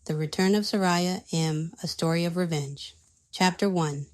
The Return of Soraya M., A Story of Revenge. Chapter 1.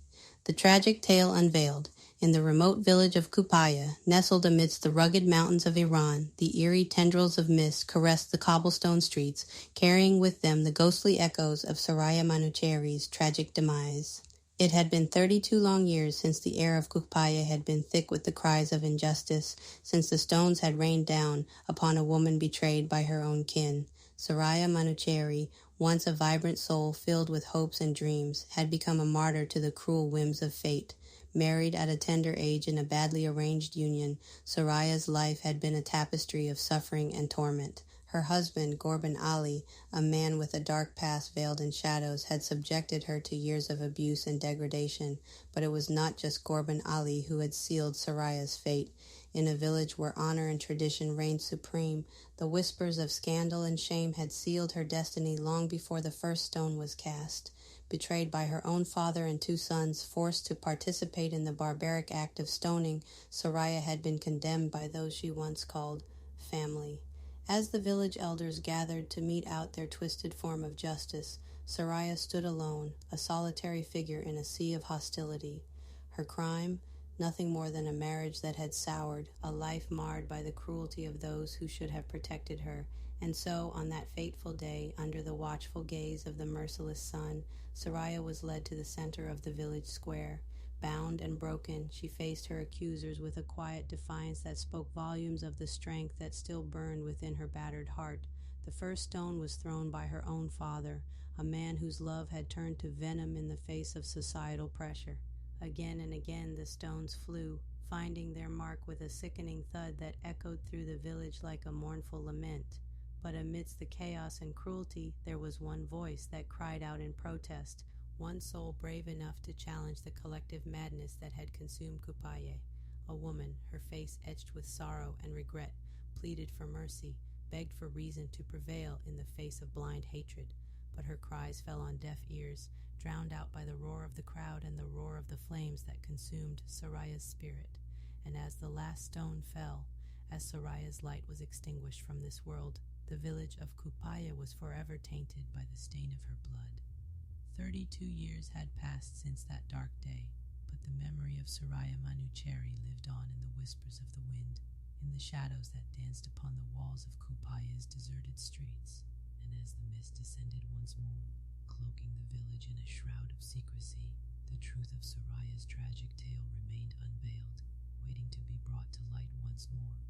The Tragic Tale Unveiled. In the remote village of Kuhpayeh, nestled amidst the rugged mountains of Iran, the eerie tendrils of mist caressed the cobblestone streets, carrying with them the ghostly echoes of Soraya Manuchehri's tragic demise. It had been 32 long years since the air of Kuhpayeh had been thick with the cries of injustice, since the stones had rained down upon a woman betrayed by her own kin. Soraya Manuchehri, once a vibrant soul filled with hopes and dreams, had become a martyr to the cruel whims of fate. Married at a tender age in a badly arranged union, Soraya's life had been a tapestry of suffering and torment. Her husband, Ghorban-Ali, a man with a dark past veiled in shadows, had subjected her to years of abuse and degradation, but it was not just Ghorban-Ali who had sealed Soraya's fate. In a village where honor and tradition reigned supreme, the whispers of scandal and shame had sealed her destiny long before the first stone was cast. Betrayed by her own father and two sons, forced to participate in the barbaric act of stoning, Soraya had been condemned by those she once called family. As the village elders gathered to mete out their twisted form of justice, Soraya stood alone, a solitary figure in a sea of hostility. Her crime? Nothing more than a marriage that had soured, a life marred by the cruelty of those who should have protected her. And so, on that fateful day, under the watchful gaze of the merciless sun, Soraya was led to the center of the village square. Bound and broken, she faced her accusers with a quiet defiance that spoke volumes of the strength that still burned within her battered heart. The first stone was thrown by her own father, a man whose love had turned to venom in the face of societal pressure. Again and again the stones flew, finding their mark with a sickening thud that echoed through the village like a mournful lament. But amidst the chaos and cruelty, there was one voice that cried out in protest, one soul brave enough to challenge the collective madness that had consumed Kuhpayeh. A woman, her face etched with sorrow and regret, pleaded for mercy, begged for reason to prevail in the face of blind hatred. But her cries fell on deaf ears, drowned out by the roar of the crowd and the roar of the flames that consumed Soraya's spirit. And as the last stone fell, as Soraya's light was extinguished from this world, the village of Kuhpayeh was forever tainted by the stain of her blood. 32 years had passed since that dark day, but the memory of Soraya Manuchehri lived on in the whispers of the wind, in the shadows that danced upon the walls of Kuhpayeh's deserted streets. And as the mist descended once more, cloaking the village in a shroud of secrecy, the truth of Soraya's tragic tale remained unveiled, waiting to be brought to light once more.